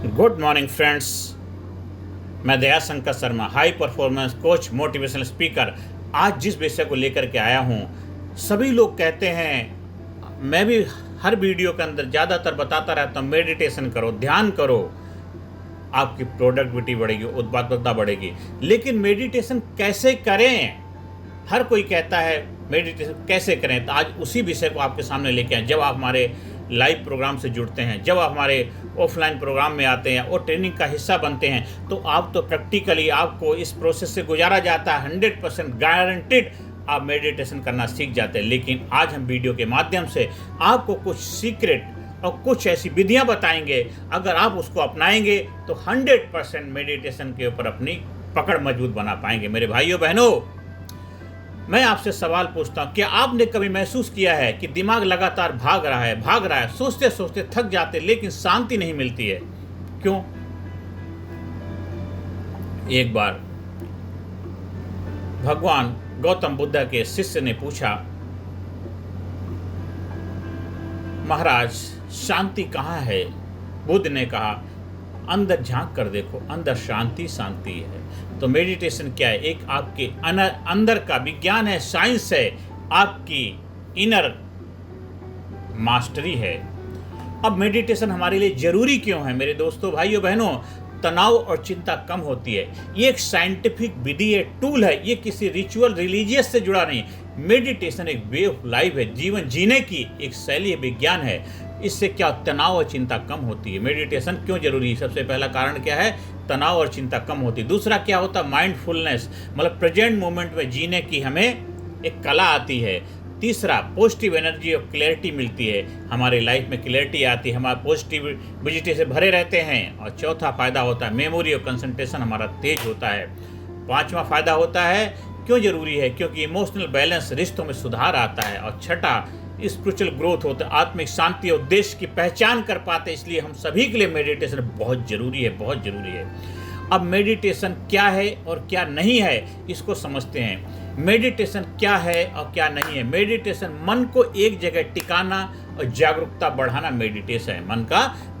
Good morning friends. मैं Daya Shankar Sharma, high performance coach, motivational speaker. आज जिस विषय को लेकर के आया हूँ, सभी लोग कहते हैं, मैं भी हर वीडियो के अंदर ज़्यादातर बताता रहता हूँ, मेडिटेशन करो, ध्यान करो, आपकी प्रोडक्टिविटी बढ़ेगी, उत्पादकता बढ़ेगी। लेकिन मेडिटेशन कैसे करें? हर कोई कहता है मेडिटेशन कैसे करें। तो आज उसी विषय को आपके सामने लेके आए। जब आप हमारे लाइव प्रोग्राम से जुड़ते हैं, जब आप हमारे ऑफलाइन प्रोग्राम में आते हैं और ट्रेनिंग का हिस्सा बनते हैं, तो आप तो प्रैक्टिकली आपको इस प्रोसेस से गुजारा जाता है। 100% गारंटेड आप मेडिटेशन करना सीख जाते हैं। लेकिन आज हम वीडियो के माध्यम से आपको कुछ सीक्रेट और कुछ ऐसी विधियां बताएंगे, अगर आप उसको अपनाएंगे तो 100% मेडिटेशन के ऊपर अपनी पकड़ मजबूत बना पाएंगे। मेरे भाइयों बहनों, मैं आपसे सवाल पूछता हूं, क्या आपने कभी महसूस किया है कि दिमाग लगातार भाग रहा है, सोचते सोचते थक जाते, लेकिन शांति नहीं मिलती है? क्यों? एक बार भगवान गौतम बुद्ध के शिष्य ने पूछा, महाराज शांति कहाँ है? बुद्ध ने कहा, अंदर झांक कर देखो, अंदर शांति शांति है। तो मेडिटेशन क्या है? एक आपके अंदर का विज्ञान है, साइंस है, आपकी इनर मास्टरी है। अब मेडिटेशन हमारे लिए जरूरी क्यों है? मेरे दोस्तों, भाइयों बहनों, तनाव और चिंता कम होती है। ये एक साइंटिफिक विधि है, टूल है। ये किसी रिचुअल रिलीजियस से जुड़ा नहीं। मेडिटेशन एक वे ऑफ लाइफ है, जीवन जीने की एक शैली, विज्ञान है। इससे क्या तनाव और चिंता कम होती है। मेडिटेशन क्यों जरूरी है? सबसे पहला कारण क्या है? तनाव और चिंता कम होती है। दूसरा क्या होता है? माइंडफुलनेस, मतलब प्रेजेंट मोमेंट में जीने की हमें एक कला आती है। तीसरा, पॉजिटिव एनर्जी और क्लैरिटी मिलती है, हमारे लाइफ में क्लैरिटी आती है, हमारा पॉजिटिविटी से भरे रहते हैं। और चौथा फायदा होता है मेमोरी और कंसंट्रेशन हमारा तेज होता है। पांचवा फायदा होता है, क्यों जरूरी है? क्योंकि इमोशनल बैलेंस, रिश्तों में सुधार आता है। और छठा, स्पिरिचुअल ग्रोथ होता है, आत्मिक शांति और उद्देश्य की पहचान कर पाते हैं। इसलिए हम सभी के लिए मेडिटेशन बहुत जरूरी है, बहुत जरूरी है। अब मेडिटेशन क्या है और क्या नहीं है, इसको समझते हैं। मेडिटेशन क्या है और क्या नहीं है? मेडिटेशन मन को एक जगह टिकाना और जागरूकता बढ़ाना मेडिटेशन है।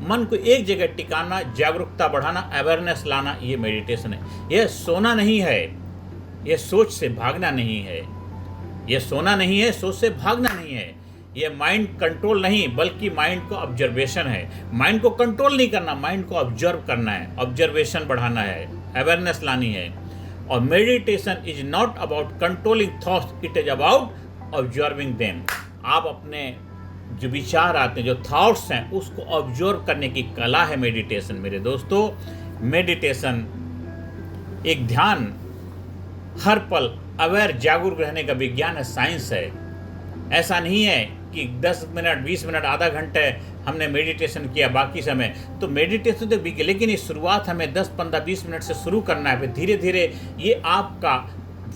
मन को एक जगह टिकाना, जागरूकता बढ़ाना, अवेयरनेस लाना, ये मेडिटेशन है। यह सोना नहीं है, यह सोच से भागना नहीं है। यह सोना नहीं है, सोच से भागना नहीं है। ये माइंड कंट्रोल नहीं, बल्कि माइंड को ऑब्जर्वेशन है। माइंड को कंट्रोल नहीं करना, माइंड को ऑब्जर्व करना है, ऑब्जर्वेशन बढ़ाना है, अवेयरनेस लानी है। और meditation is not about controlling thoughts, it is about observing them. आप अपने जो विचार आते हैं, जो थॉट्स हैं, उसको ऑब्जर्व करने की कला है मेडिटेशन। मेरे दोस्तों, मेडिटेशन एक ध्यान, हर पल अवेयर, जागरूक रहने का विज्ञान है, साइंस है। ऐसा नहीं है कि 10 मिनट, 20 मिनट, आधा घंटे हमने मेडिटेशन किया, बाकी समय तो मेडिटेशन तो भी किया, लेकिन ये शुरुआत हमें 10, 15, 20 मिनट से शुरू करना है। फिर धीरे धीरे ये आपका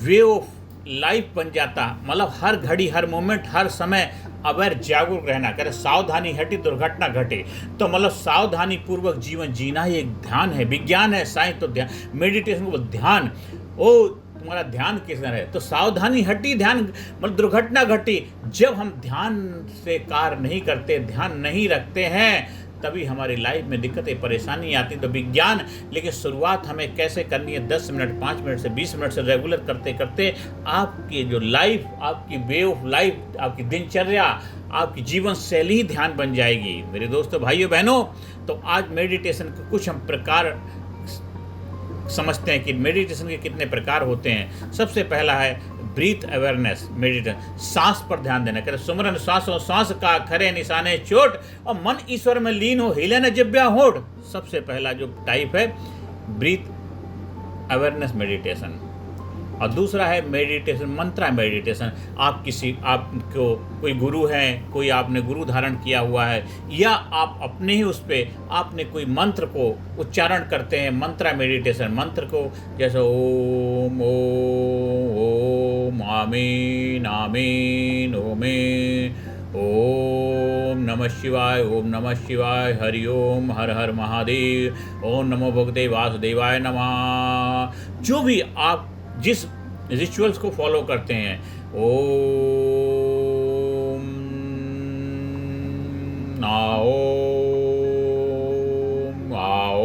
वे ऑफ लाइफ बन जाता। मतलब हर घड़ी, हर मोमेंट, हर समय अवेयर, जागरूक रहना। कह रहे सावधानी हटी दुर्घटना घटे। तो मतलब सावधानी पूर्वक जीवन जीना ही एक ध्यान है, विज्ञान है, साइंस। तो ध्यान, मेडिटेशन को ध्यान, ओ तुम्हारा ध्यान किस तरह है? तो सावधानी हटी, ध्यान मतलब दुर्घटना घटी। जब हम ध्यान से कार्य नहीं करते, ध्यान नहीं रखते हैं, तभी हमारी लाइफ में दिक्कतें, परेशानी आती। तो विज्ञान, लेकिन शुरुआत हमें कैसे करनी है? 10 मिनट, 5 मिनट से 20 मिनट से रेगुलर करते करते आपकी जो लाइफ, आपकी वे ऑफ लाइफ, आपकी दिनचर्या, आपकी जीवन शैली ध्यान बन जाएगी। मेरे दोस्तों, भाइयों बहनों, तो आज मेडिटेशन के कुछ हम प्रकार समझते हैं कि मेडिटेशन के कितने प्रकार होते हैं। सबसे पहला है ब्रीथ अवेयरनेस मेडिटेशन, सांस पर ध्यान देना। कहते सुमरन श्वास का खरे निशाने चोट, और मन ईश्वर में लीन हो, हिले न जिब्या होठ। सबसे पहला जो टाइप है ब्रीथ अवेयरनेस मेडिटेशन। और दूसरा है मेडिटेशन, मंत्रा मेडिटेशन। आपको कोई गुरु है, कोई आपने गुरु धारण किया हुआ है, या आप अपने ही उस पर आपने कोई मंत्र को उच्चारण करते हैं, मंत्रा मेडिटेशन। मंत्र को जैसे ओम ओम आमीन आमीन ओमे, ओम नमः शिवाय, ओम नमः शिवाय, हरि ओम, हर हर महादेव, ओम नमो भगवते वासुदेवाय नमः। जो भी आप जिस रिचुअल्स को फॉलो करते हैं, ओम आओ आओ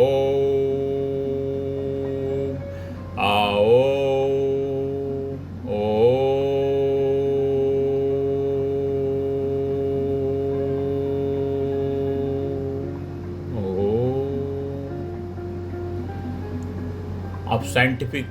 आप साइंटिफिक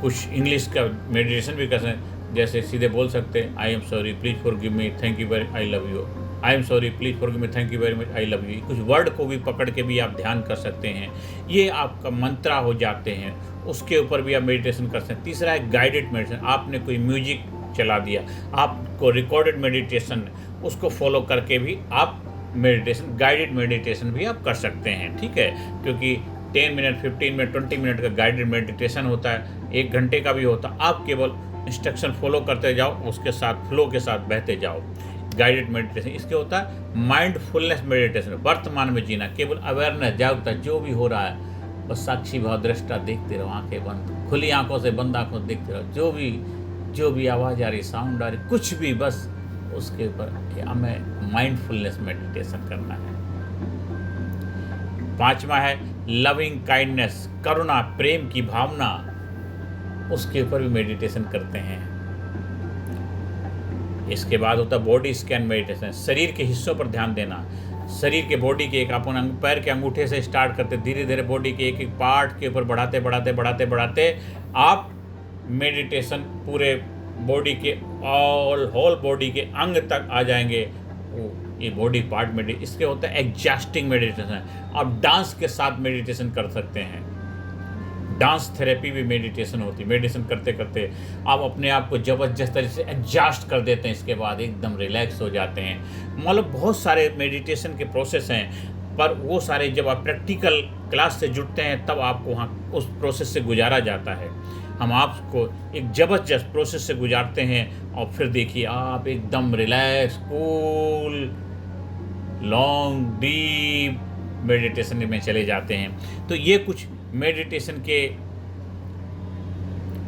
कुछ इंग्लिश का मेडिटेशन भी कर सकते हैं, जैसे सीधे बोल सकते हैं I am sorry please forgive me thank you very I love you, I am sorry please forgive me thank you very much I love you. कुछ वर्ड को भी पकड़ के भी आप ध्यान कर सकते हैं, ये आपका मंत्रा हो जाते हैं, उसके ऊपर भी आप मेडिटेशन कर सकते हैं। तीसरा है गाइडेड मेडिटेशन, आपने कोई म्यूजिक चला दिया, आपको रिकॉर्डेड मेडिटेशन, उसको फॉलो करके भी आप मेडिटेशन, गाइडेड मेडिटेशन भी आप कर सकते हैं, ठीक है। क्योंकि 10 मिनट 15 मिनट 20 मिनट का गाइडेड मेडिटेशन होता है, 1 घंटे का भी होता है, आप केवल इंस्ट्रक्शन फॉलो करते जाओ, उसके साथ फ्लो के साथ बहते जाओ। गाइडेड मेडिटेशन इसके होता है माइंडफुलनेस मेडिटेशन, वर्तमान में जीना, केवल अवेयरनेस, जागरूकता, जो भी हो रहा है बस साक्षी भाव दृष्टा देखते रहो, आंखें बंद, खुली आंखों से बंद आंखों से देखते रहो, जो भी आवाज़ आ रही, साउंड आ रही, कुछ भी, बस उसके ऊपर हमें माइंडफुलनेस मेडिटेशन करना है। 5वां है लविंग काइंडनेस, करुणा, प्रेम की भावना, उसके ऊपर भी मेडिटेशन करते हैं। इसके बाद होता है बॉडी स्कैन मेडिटेशन, शरीर के हिस्सों पर ध्यान देना, शरीर के बॉडी के एक अपन पैर के अंगूठे से स्टार्ट करते, धीरे धीरे बॉडी के एक एक पार्ट के ऊपर बढ़ाते आप मेडिटेशन पूरे बॉडी के होल बॉडी के अंग तक आ जाएंगे। ये बॉडी पार्ट मेडिटेशन, इसके होता है एग्जॉस्टिंग मेडिटेशन, आप डांस के साथ मेडिटेशन कर सकते हैं, डांस थेरेपी भी मेडिटेशन होती है। मेडिटेशन करते करते आप अपने आप को ज़बरदस्त तरीके से एडजस्ट कर देते हैं, इसके बाद एकदम रिलैक्स हो जाते हैं। मतलब बहुत सारे मेडिटेशन के प्रोसेस हैं, पर वो सारे जब आप प्रैक्टिकल क्लास से जुड़ते हैं तब आपको वहाँ उस प्रोसेस से गुजारा जाता है। हम आपको एक ज़बरदस्त प्रोसेस से गुजारते हैं और फिर देखिए आप एकदम relax, cool, long, deep meditation में चले जाते हैं। तो ये कुछ मेडिटेशन के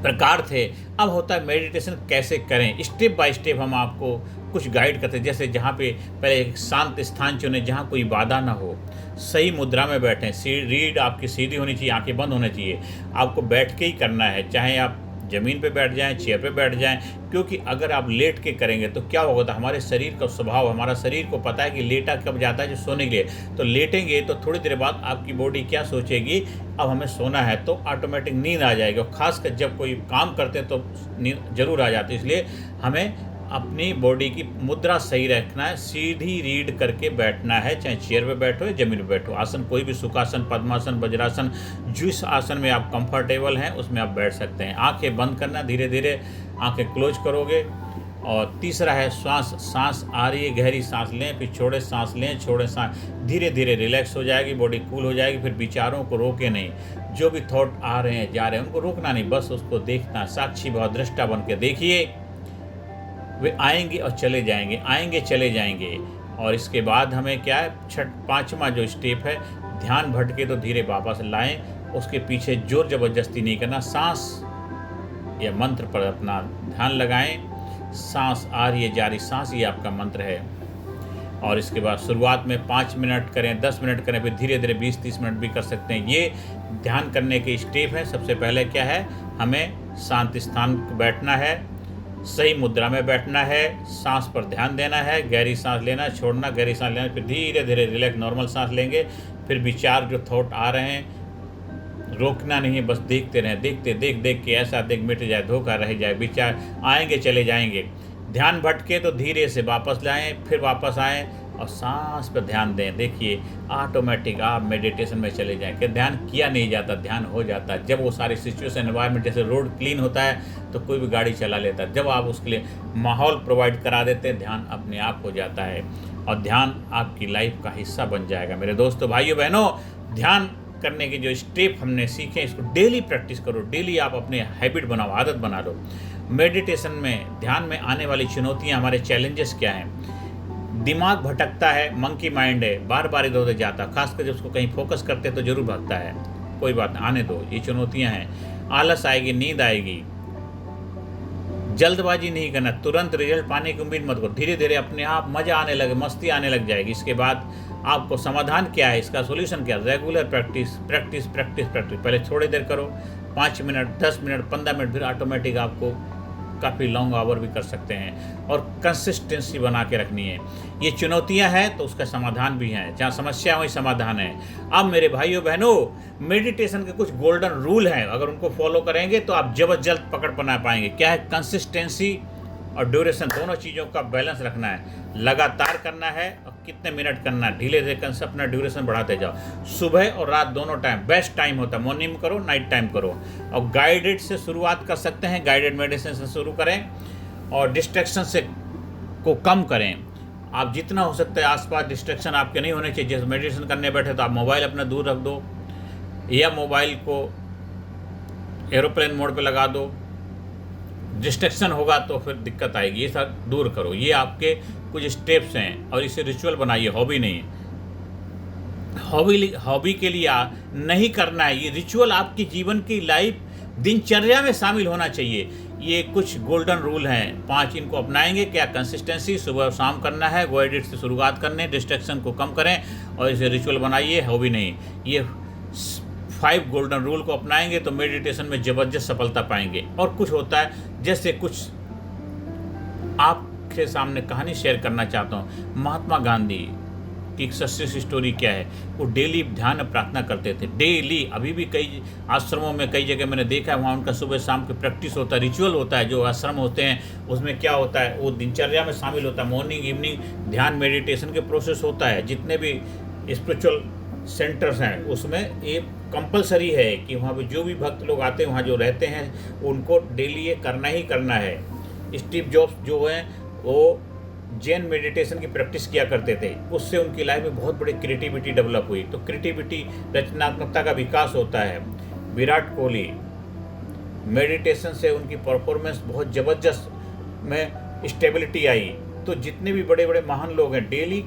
प्रकार थे। अब होता है मेडिटेशन कैसे करें, स्टेप बाय स्टेप हम आपको कुछ गाइड करते हैं। जैसे जहाँ पे पहले एक शांत स्थान चुनें जहाँ कोई बाधा ना हो, सही मुद्रा में बैठें, रीढ़ आपकी सीधी होनी चाहिए, आंखें बंद होनी चाहिए, आपको बैठ के ही करना है, चाहे आप ज़मीन पे बैठ जाएं, चेयर पे बैठ जाएं, क्योंकि अगर आप लेट के करेंगे तो क्या होगा, हमारे शरीर का स्वभाव, हमारा शरीर को पता है कि लेटा कब जाता है, जो सोने के लिए, तो लेटेंगे तो थोड़ी देर बाद आपकी बॉडी क्या सोचेगी, अब हमें सोना है, तो ऑटोमेटिक नींद आ जाएगी। और ख़ासकर जब कोई काम करते हैं तो नींद जरूर आ जाती है। इसलिए हमें अपनी बॉडी की मुद्रा सही रखना है, सीधी रीढ़ करके बैठना है, चाहे चेयर पे बैठो या जमीन पे बैठो। आसन कोई भी, सुखासन, पद्मासन, वज्रासन, जिस आसन में आप कंफर्टेबल हैं उसमें आप बैठ सकते हैं। आंखें बंद करना, धीरे धीरे आंखें क्लोज करोगे। और तीसरा है सांस आ रही है, गहरी सांस लें, फिर छोड़े, सांस लें, छोड़े, सांस, धीरे धीरे रिलैक्स हो जाएगी, बॉडी कूल हो जाएगी। फिर विचारों को रोके नहीं, जो भी थॉट आ रहे हैं जा रहे हैं उनको रोकना नहीं, बस उसको देखना, साक्षी भाव दृष्टा बन के देखिए, वे आएंगे और चले जाएंगे, आएंगे चले जाएंगे। और इसके बाद हमें क्या है, 5वां जो स्टेप है, ध्यान भटके तो धीरे वापस लाएं, उसके पीछे जोर जबरदस्ती नहीं करना, सांस या मंत्र पर अपना ध्यान लगाएं, सांस आ रही है जा रही सांस, ये आपका मंत्र है। और इसके बाद शुरुआत में 5 मिनट करें, 10 मिनट करें, फिर धीरे धीरे 20-30 मिनट भी कर सकते हैं। ये ध्यान करने के स्टेप है। सबसे पहले क्या है, हमें शांत स्थान पर बैठना है, सही मुद्रा में बैठना है, सांस पर ध्यान देना है, गहरी सांस लेना, छोड़ना, गहरी सांस लेना, फिर धीरे धीरे रिलैक्स नॉर्मल सांस लेंगे। फिर विचार जो थॉट आ रहे हैं रोकना नहीं है, बस देखते रहें, देख के ऐसा देख मिट जाए, धोखा रह जाए, विचार आएंगे चले जाएंगे। ध्यान भटके तो धीरे से वापस लाएं, फिर वापस आएं और सांस पर ध्यान दें। देखिए ऑटोमेटिक आप मेडिटेशन में चले जाएं। कि ध्यान किया नहीं जाता, ध्यान हो जाता है जब वो सारी सिचुएशन एनवायरनमेंट, जैसे रोड क्लीन होता है तो कोई भी गाड़ी चला लेता है, जब आप उसके लिए माहौल प्रोवाइड करा देते हैं, ध्यान अपने आप हो जाता है और ध्यान आपकी लाइफ का हिस्सा बन जाएगा। मेरे दोस्तों, भाइयों बहनों, ध्यान करने के जो स्टेप हमने सीखे इसको डेली प्रैक्टिस करो, डेली आप अपने हैबिट बनाओ, आदत बना लो। मेडिटेशन में, ध्यान में आने वाली चुनौतियाँ, हमारे चैलेंजेस क्या हैं। दिमाग भटकता है, मंकी माइंड है, बार बार इधर उधर जाता, खासकर जब उसको कहीं फोकस करते हैं तो जरूर भागता है। कोई बात नहीं, आने दो, ये चुनौतियाँ हैं। आलस आएगी, नींद आएगी, जल्दबाजी नहीं करना, तुरंत रिजल्ट पाने की उम्मीद मत करो, धीरे धीरे अपने आप मज़ा आने लगे, मस्ती आने लग जाएगी। इसके बाद आपको समाधान क्या है, इसका सॉल्यूशन क्या है, रेगुलर प्रैक्टिस। पहले थोड़ी देर करो, 5 मिनट, 10 मिनट, 15 मिनट, फिर ऑटोमेटिक आपको काफ़ी लॉन्ग आवर भी कर सकते हैं, और कंसिस्टेंसी बना के रखनी है। ये चुनौतियां हैं तो उसका समाधान भी है, जहाँ समस्या है वहीं समाधान है। अब मेरे भाइयों बहनों, मेडिटेशन के कुछ गोल्डन रूल हैं, अगर उनको फॉलो करेंगे तो आप जबरदस्त पकड़ बना पाएंगे। क्या है? कंसिस्टेंसी और ड्यूरेशन, दोनों चीज़ों का बैलेंस रखना है। लगातार करना है और कितने मिनट करना है, धीरे धीरे अपना ड्यूरेशन बढ़ाते जाओ। सुबह और रात दोनों टाइम बेस्ट टाइम होता है, मॉर्निंग में करो, नाइट टाइम करो। और गाइडेड से शुरुआत कर सकते हैं, गाइडेड मेडिटेशन से शुरू करें और डिस्ट्रैक्शन से को कम करें। आप जितना हो सकता है आसपास डिस्ट्रैक्शन आपके नहीं होने चाहिए। जैसे मेडिटेशन करने बैठे तो आप मोबाइल अपना दूर रख दो, या मोबाइल को एरोप्लेन मोड पे लगा दो। डिस्ट्रैक्शन होगा तो फिर दिक्कत आएगी, ये सब दूर करो। ये आपके कुछ स्टेप्स हैं और इसे रिचुअल बनाइए, हॉबी नहीं। हॉबी के लिए नहीं करना है, ये रिचुअल आपकी जीवन की लाइफ दिनचर्या में शामिल होना चाहिए। ये कुछ गोल्डन रूल हैं, 5 इनको अपनाएंगे। क्या? कंसिस्टेंसी, सुबह और शाम करना है, गो एडिट से शुरुआत करने, डिस्ट्रैक्शन को कम करें और इसे रिचुअल बनाइए, हॉबी नहीं। ये 5 गोल्डन रूल को अपनाएंगे तो मेडिटेशन में ज़बरदस्त सफलता पाएंगे। और कुछ होता है, जैसे कुछ आपके सामने कहानी शेयर करना चाहता हूँ। महात्मा गांधी की एक सक्सेस स्टोरी क्या है? वो डेली ध्यान और प्रार्थना करते थे, डेली। अभी भी कई आश्रमों में, कई जगह मैंने देखा है, वहाँ उनका सुबह शाम की प्रैक्टिस होता है, रिचुअल होता है। जो आश्रम होते हैं उसमें क्या होता है, वो दिनचर्या में शामिल होता है। मॉर्निंग इवनिंग ध्यान मेडिटेशन के प्रोसेस होता है। जितने भी स्पिरिचुअल सेंटर्स हैं उसमें ये कंपलसरी है कि वहाँ पे जो भी भक्त लोग आते हैं, वहाँ जो रहते हैं, उनको डेली ये करना ही करना है। स्टीव जॉब्स जो हैं वो जैन मेडिटेशन की प्रैक्टिस किया करते थे, उससे उनकी लाइफ में बहुत बड़ी क्रिएटिविटी डेवलप हुई। तो क्रिएटिविटी, रचनात्मकता का विकास होता है। विराट कोहली, मेडिटेशन से उनकी परफॉर्मेंस बहुत ज़बरदस्त में स्टेबिलिटी आई। तो जितने भी बड़े बड़े महान लोग हैं डेली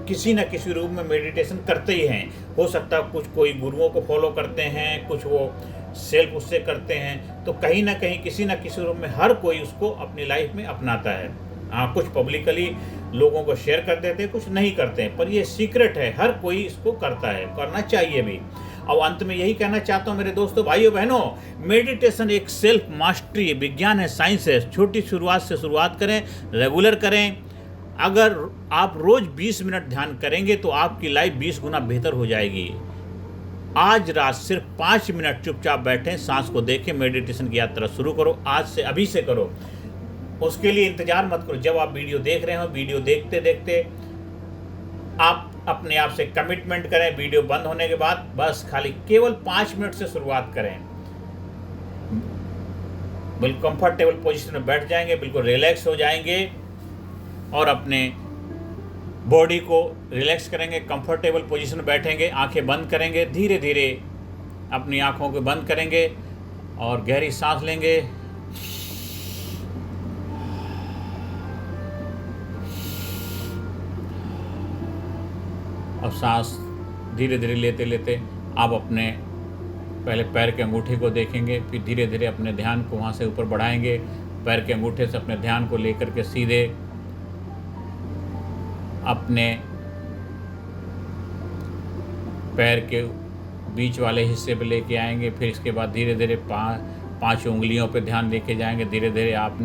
किसी न किसी रूप में मेडिटेशन करते ही हैं। हो सकता है कुछ कोई गुरुओं को फॉलो करते हैं, कुछ वो सेल्फ उससे करते हैं। तो कहीं ना कहीं किसी न किसी रूप में हर कोई उसको अपनी लाइफ में अपनाता है। हाँ, कुछ पब्लिकली लोगों को शेयर कर देते हैं, कुछ नहीं करते हैं, पर ये सीक्रेट है, हर कोई इसको करता है, करना चाहिए भी। और अंत में यही कहना चाहता हूँ मेरे दोस्तों, भाइयों बहनों, मेडिटेशन एक सेल्फ मास्टरी विज्ञान है, साइंस है। छोटी शुरुआत से शुरुआत करें, रेगुलर करें। अगर आप रोज़ 20 मिनट ध्यान करेंगे तो आपकी लाइफ 20 गुना बेहतर हो जाएगी। आज रात सिर्फ 5 मिनट चुपचाप बैठें, सांस को देखें, मेडिटेशन की यात्रा शुरू करो। आज से, अभी से करो। उसके लिए इंतजार मत करो। जब आप वीडियो देख रहे हो, वीडियो देखते देखते आप अपने आप से कमिटमेंट करें। वीडियो बंद होने के बाद बस खाली केवल 5 मिनट से शुरुआत करें। बिल्कुल कंफर्टेबल पोजीशन में बैठ जाएंगे, बिल्कुल रिलैक्स हो जाएंगे और अपने बॉडी को रिलैक्स करेंगे। कंफर्टेबल पोजीशन में बैठेंगे, आंखें बंद करेंगे, धीरे धीरे अपनी आंखों को बंद करेंगे और गहरी सांस लेंगे। और सांस धीरे धीरे लेते लेते आप अपने पहले पैर के अंगूठे को देखेंगे, फिर धीरे धीरे अपने ध्यान को वहाँ से ऊपर बढ़ाएंगे। पैर के अंगूठे से अपने ध्यान को लेकर के सीधे अपने पैर के बीच वाले हिस्से पे लेके आएंगे। फिर इसके बाद धीरे धीरे 5 उंगलियों पे ध्यान लेके जाएंगे। धीरे धीरे आप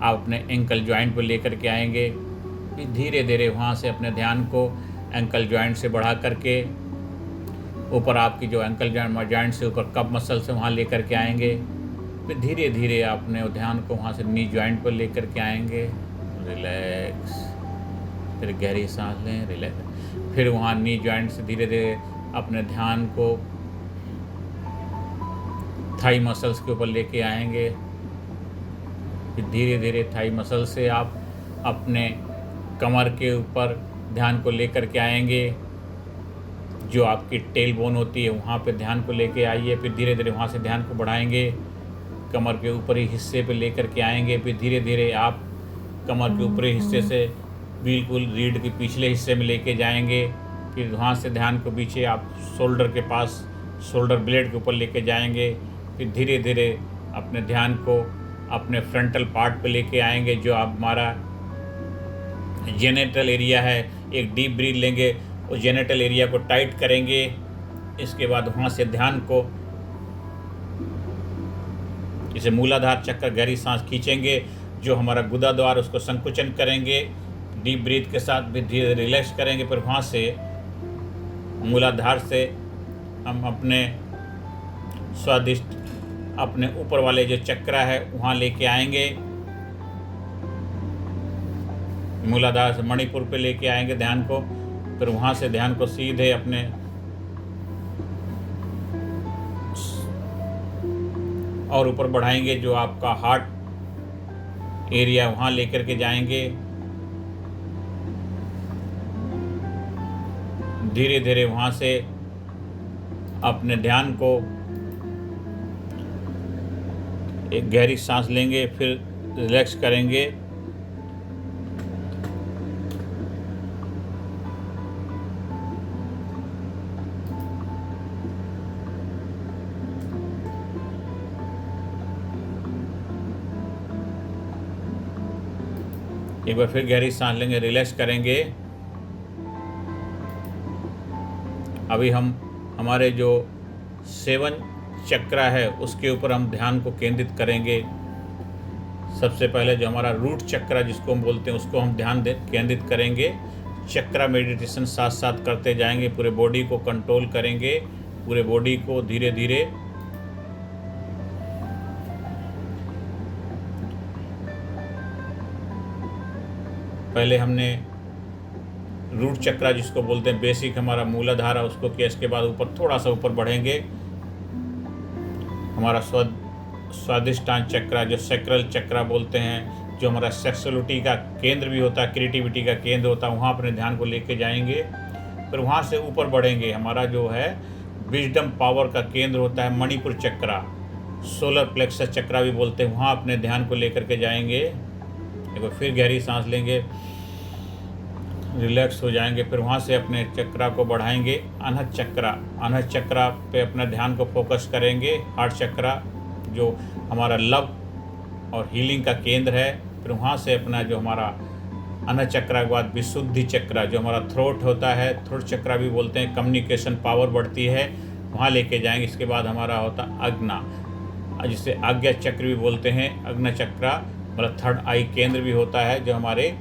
अपने एंकल जॉइंट पे लेकर के आएंगे। फिर धीरे धीरे वहाँ से अपने ध्यान को एंकल जॉइंट से बढ़ा करके ऊपर आपकी जो एंकल जॉइंट से ऊपर कप मसल से वहाँ लेकर के आएंगे। फिर धीरे धीरे अपने ध्यान को वहाँ से नी जॉइंट पर लेकर के आएंगे। रिलैक्स, फिर गहरी सांस लें, रिलैक्स। फिर वहाँ नी जॉइंट से धीरे धीरे अपने ध्यान को थाई मसल्स के ऊपर लेके आएंगे। फिर धीरे धीरे थाई मसल से आप अपने कमर के ऊपर ध्यान को लेकर के आएंगे। जो आपकी टेल बोन होती है वहाँ पे ध्यान को लेके आइए। फिर धीरे धीरे वहाँ से ध्यान को बढ़ाएंगे, कमर के ऊपरी हिस्से पे लेकर के आएंगे। फिर धीरे धीरे आप कमर के ऊपरी हिस्से से बिल्कुल रीढ़ के पिछले हिस्से में लेके जाएंगे। फिर वहाँ से ध्यान को पीछे आप शोल्डर के पास, शोल्डर ब्लेड के ऊपर लेके जाएंगे। फिर धीरे धीरे अपने ध्यान को अपने फ्रंटल पार्ट पे लेके आएंगे, जो आप हमारा जेनेटल एरिया है। एक डीप ब्रीथ लेंगे और जेनेटल एरिया को टाइट करेंगे। इसके बाद वहाँ से ध्यान को इसे मूलाधार चक्र गहरी सांस खींचेंगे, जो हमारा गुदा द्वार उसको संकुचन करेंगे। डीप ब्रीथ के साथ भी धीरे रिलैक्स करेंगे। फिर वहाँ से मूलाधार से हम अपने स्वादिष्ट अपने ऊपर वाले जो चक्र है वहाँ लेके आएंगे। मूलाधार से मणिपुर पे लेके आएंगे ध्यान को। फिर वहाँ से ध्यान को सीधे अपने और ऊपर बढ़ाएंगे, जो आपका हार्ट एरिया वहाँ लेकर के जाएंगे। धीरे धीरे वहाँ से अपने ध्यान को एक गहरी सांस लेंगे, फिर रिलैक्स करेंगे। एक बार फिर गहरी सांस लेंगे, रिलैक्स करेंगे। अभी हम हमारे जो 7 चक्र है उसके ऊपर हम ध्यान को केंद्रित करेंगे। सबसे पहले जो हमारा रूट चक्र जिसको हम बोलते हैं उसको हम ध्यान केंद्रित करेंगे। चक्र मेडिटेशन साथ साथ करते जाएंगे, पूरे बॉडी को कंट्रोल करेंगे, पूरे बॉडी को धीरे धीरे पहले हमने रूट चक्र जिसको बोलते हैं बेसिक हमारा मूलाधार है उसको किया। इसके बाद ऊपर थोड़ा सा ऊपर बढ़ेंगे। हमारा स्वादिष्टान चक्र जो सैक्रल चक्र बोलते हैं, जो हमारा सेक्सुअलिटी का केंद्र भी होता है, क्रिएटिविटी का केंद्र होता है, वहाँ अपने ध्यान को लेके जाएंगे। फिर वहाँ से ऊपर बढ़ेंगे। हमारा जो है विजडम पावर का केंद्र होता है मणिपुर चक्र, सोलर प्लेक्सस चक्र भी बोलते हैं, वहाँ अपने ध्यान को लेकर के जाएंगे। एक बार फिर गहरी सांस लेंगे, रिलैक्स हो जाएंगे। फिर वहाँ से अपने चक्रा को बढ़ाएंगे। अनहद चक्र पे अपना ध्यान को फोकस करेंगे। हार्ट चक्र जो हमारा लव और हीलिंग का केंद्र है। फिर वहाँ से अपना जो हमारा अनहद चक्र के बाद विशुद्धि चक्र जो हमारा थ्रोट होता है, थ्रोट चक्र भी बोलते हैं, कम्युनिकेशन पावर बढ़ती है, वहाँ लेके जाएंगे। इसके बाद हमारा होता अग्ना, जिसे आज्ञा चक्र भी बोलते हैं। अग्नि चक्र मतलब थर्ड आई केंद्र भी होता है, जो हमारे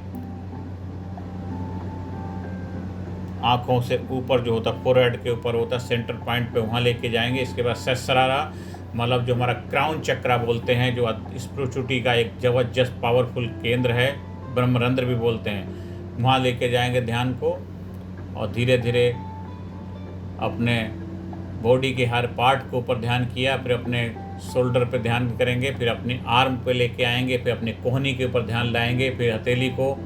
आँखों से ऊपर जो होता है, फोरहेड के ऊपर होता है, सेंटर पॉइंट पे वहाँ लेके जाएंगे। इसके बाद सहस्रारा मतलब जो हमारा क्राउन चक्र बोलते हैं, जो स्पिरिचुअलिटी का एक जबरदस्त पावरफुल केंद्र है, ब्रह्मरंध्र भी बोलते हैं, वहाँ लेके जाएंगे ध्यान को। और धीरे धीरे अपने बॉडी के हर पार्ट के ऊपर ध्यान किया। फिर अपने शोल्डर पे ध्यान करेंगे, फिर अपनी आर्म पे लेके आएंगे, फिर अपने कोहनी के ऊपर ध्यान लाएंगे, फिर हथेली को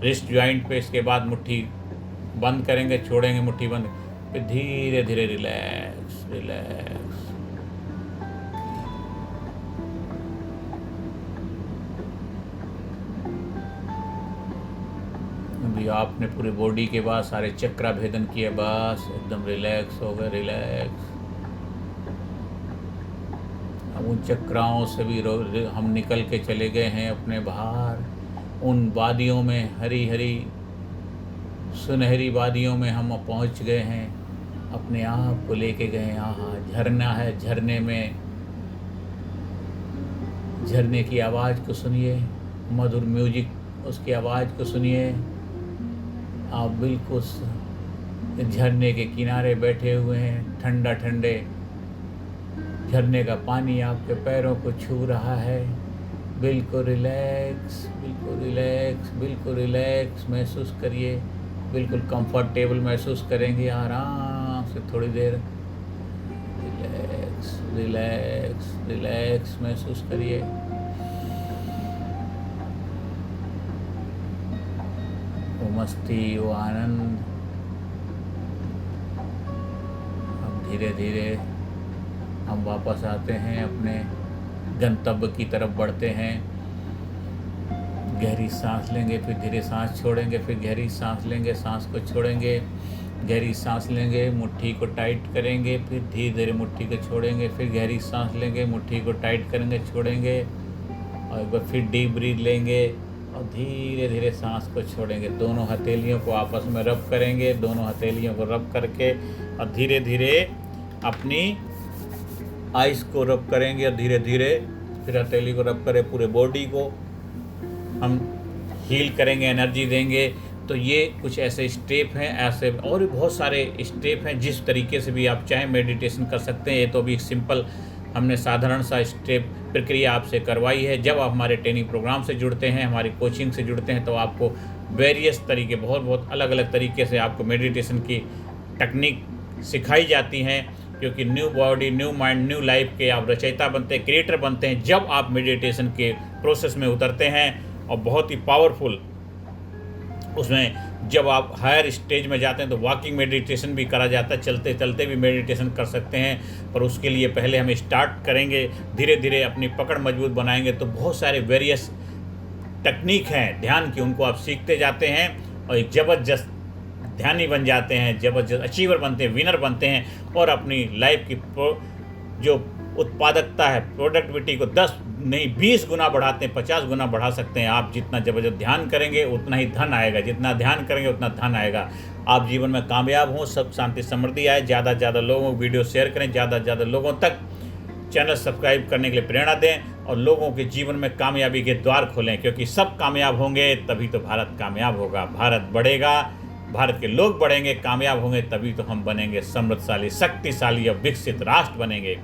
रिस्ट जॉइंट पे। इसके बाद मुट्ठी बंद करेंगे, छोड़ेंगे मुट्ठी बंद, फिर धीरे धीरे रिलैक्स रिलैक्स। अभी आपने पूरी बॉडी के बाद सारे चक्र भेदन किए, बस एकदम रिलैक्स हो गए, रिलैक्स। अब उन चक्राओं से भी हम निकल के चले गए हैं अपने बाहर। उन वादियों में, हरी हरी सुनहरी वादियों में हम पहुंच गए हैं, अपने आप को लेके गए। यहाँ झरना है, झरने में झरने की आवाज़ को सुनिए, मधुर म्यूजिक उसकी आवाज़ को सुनिए। आप बिल्कुल झरने के किनारे बैठे हुए हैं, ठंडा ठंडे झरने का पानी आपके पैरों को छू रहा है। बिल्कुल रिलैक्स, बिल्कुल रिलैक्स, बिल्कुल रिलैक्स महसूस करिए, बिल्कुल कंफर्टेबल महसूस करेंगे आराम से थोड़ी देर। रिलैक्स रिलैक्स रिलैक्स महसूस करिए। वो मस्ती, वो आनंद। अब धीरे धीरे हम वापस आते हैं, अपने गंतव्य की तरफ बढ़ते हैं। गहरी सांस लेंगे, फिर धीरे सांस छोड़ेंगे, फिर गहरी सांस लेंगे, सांस को छोड़ेंगे, गहरी सांस लेंगे, मुट्ठी को टाइट करेंगे, फिर धीरे धीरे मुट्ठी को छोड़ेंगे, फिर गहरी सांस लेंगे, मुट्ठी को टाइट करेंगे, छोड़ेंगे, और एक बार फिर डीप ब्रीथ लेंगे और धीरे धीरे सांस को छोड़ेंगे। दोनों हथेलियों को आपस में रब करेंगे, दोनों हथेलियों को रब करके और धीरे धीरे अपनी आइज़ को रब करेंगे और धीरे धीरे फिर हथेली को रब करें, पूरे बॉडी को हम हील करेंगे, एनर्जी देंगे। तो ये कुछ ऐसे स्टेप हैं, ऐसे और भी बहुत सारे स्टेप हैं, जिस तरीके से भी आप चाहें मेडिटेशन कर सकते हैं। ये तो अभी सिंपल हमने साधारण सा स्टेप प्रक्रिया आपसे करवाई है। जब आप हमारे ट्रेनिंग प्रोग्राम से जुड़ते हैं, हमारी कोचिंग से जुड़ते हैं, तो आपको वेरियस तरीके, बहुत अलग अलग तरीके से आपको मेडिटेशन की टेक्निक सिखाई जाती हैं, क्योंकि new body, new mind, new life के आप रचयिता बनते हैं, क्रिएटर बनते हैं जब आप मेडिटेशन के प्रोसेस में उतरते हैं। और बहुत ही पावरफुल उसमें जब आप हायर स्टेज में जाते हैं तो वॉकिंग मेडिटेशन भी करा जाता है, चलते चलते भी मेडिटेशन कर सकते हैं। पर उसके लिए पहले हम स्टार्ट करेंगे, धीरे धीरे अपनी पकड़ मजबूत बनाएंगे। तो बहुत सारे वेरियस टेक्निक हैं ध्यान की, उनको आप सीखते जाते हैं और एक ज़बरदस्त ध्यानी बन जाते हैं, ज़बरदस्त अचीवर बनते हैं, विनर बनते हैं और अपनी लाइफ की जो उत्पादकता है, प्रोडक्टिविटी को 10 नहीं 20 गुना बढ़ाते हैं, 50 गुना बढ़ा सकते हैं। आप जितना ज़बरदस्त ध्यान करेंगे उतना ही धन आएगा, जितना ध्यान करेंगे उतना धन आएगा। आप जीवन में कामयाब हों, सब शांति समृद्धि आए। ज़्यादा से ज़्यादा लोगों को वीडियो शेयर करें, ज़्यादा से ज़्यादा लोगों तक चैनल सब्सक्राइब करने के लिए प्रेरणा दें और लोगों के जीवन में कामयाबी के द्वार खोलें, क्योंकि सब कामयाब होंगे तभी तो भारत कामयाब होगा, भारत बढ़ेगा, भारत के लोग बढ़ेंगे, कामयाब होंगे तभी तो हम बनेंगे समृद्धशाली, शक्तिशाली और विकसित राष्ट्र बनेंगे।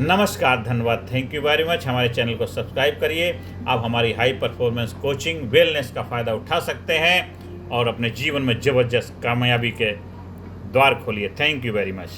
नमस्कार, धन्यवाद, थैंक यू वेरी मच। हमारे चैनल को सब्सक्राइब करिए। आप हमारी हाई परफॉर्मेंस कोचिंग, वेलनेस का फ़ायदा उठा सकते हैं और अपने जीवन में ज़बरदस्त कामयाबी के द्वार खोलिए। Thank you very much.